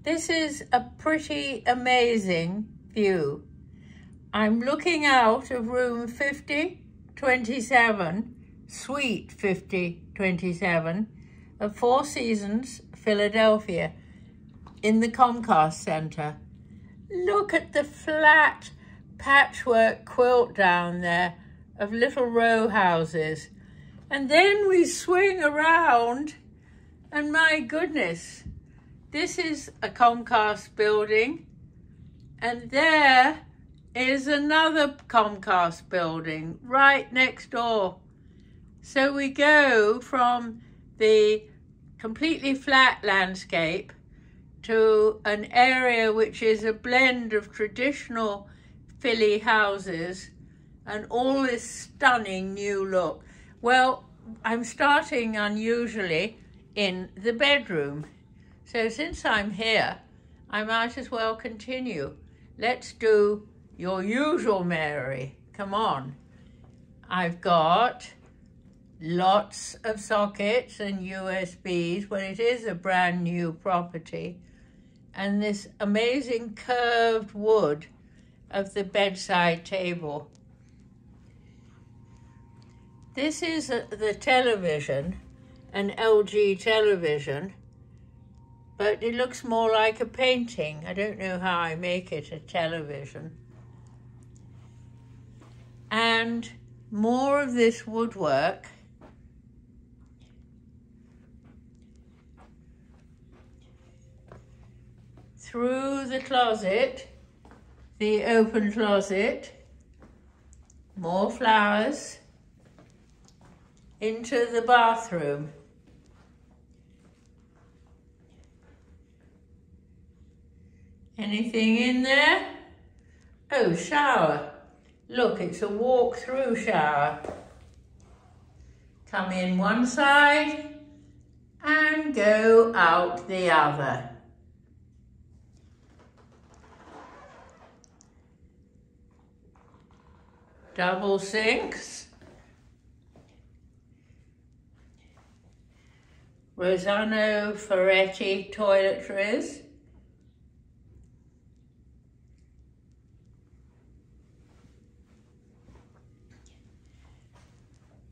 This is a pretty amazing view. I'm looking out of room 5027, suite 5027 of Four Seasons, Philadelphia, in the Comcast Center. Look at the flat patchwork quilt down there of little row houses. And then we swing around, and my goodness, this is a Comcast building, and there is another Comcast building right next door. So we go from the completely flat landscape to an area which is a blend of traditional Philly houses and all this stunning new look. Well, I'm starting unusually in the bedroom. So since I'm here, I might as well continue. Let's do your usual Mary. Come on. I've got lots of sockets and USBs. Well, it is a brand new property. And this amazing curved wood of the bedside table. This is the television, an LG television, but it looks more like a painting. I don't know how I make it a television. And more of this woodwork. Through the closet, the open closet, more flowers, into the bathroom. Anything in there? Oh, shower. Look, it's a walk-through shower. Come in one side and go out the other. Double sinks. Rossano Ferretti toiletries.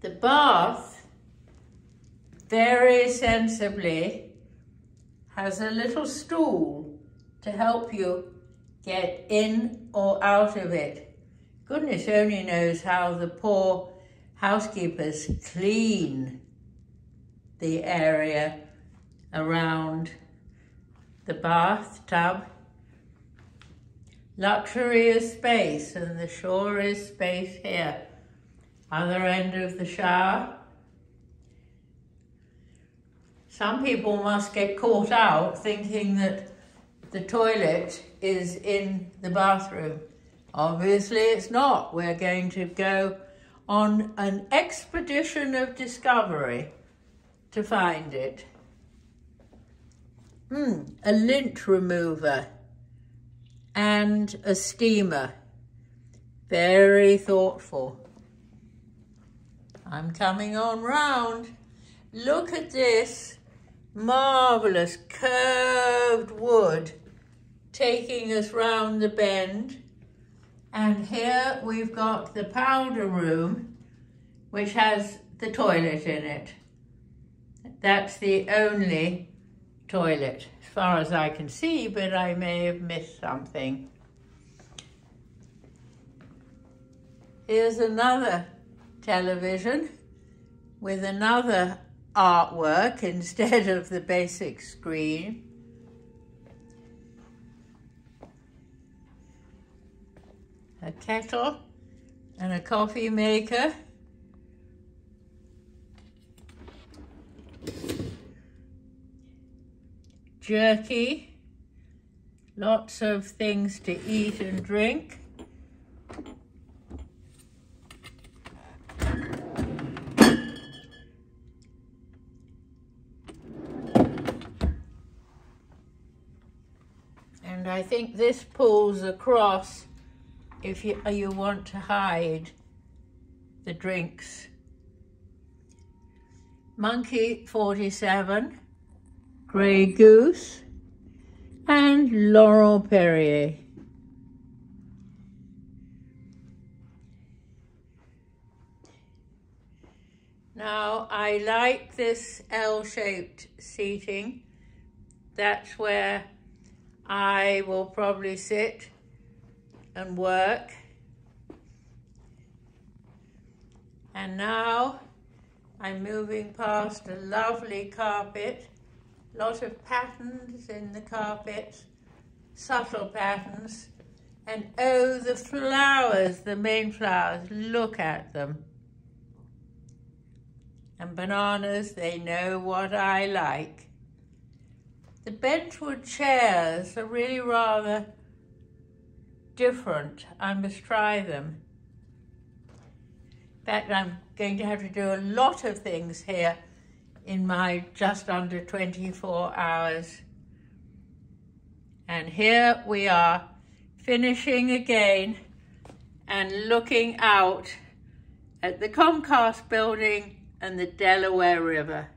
The bath, very sensibly, has a little stool to help you get in or out of it. Goodness only knows how the poor housekeepers clean the area around the bathtub. Luxury is space, and the sure is space here. Other end of the shower. Some people must get caught out thinking that the toilet is in the bathroom. Obviously it's not. We're going to go on an expedition of discovery to find it. A lint remover and a steamer. Very thoughtful. I'm coming on round. Look at this marvelous curved wood taking us round the bend. And here we've got the powder room, which has the toilet in it. That's the only toilet, as far as I can see, but I may have missed something. Here's another television with another artwork instead of the basic screen. A kettle and a coffee maker. Jerky. Lots of things to eat and drink. And I think this pulls across if you want to hide the drinks. Monkey 47, Grey Goose, and Laurent Perrier. Now, I like this L-shaped seating. That's where I will probably sit and work. And now I'm moving past a lovely carpet, lot of patterns in the carpet, subtle patterns, and oh, the flowers, the main flowers, look at them. And bananas, they know what I like. The benchwood chairs are really rather different. I must try them. In fact, I'm going to have to do a lot of things here in my just under 24 hours. And here we are, finishing again and looking out at the Comcast building and the Delaware River.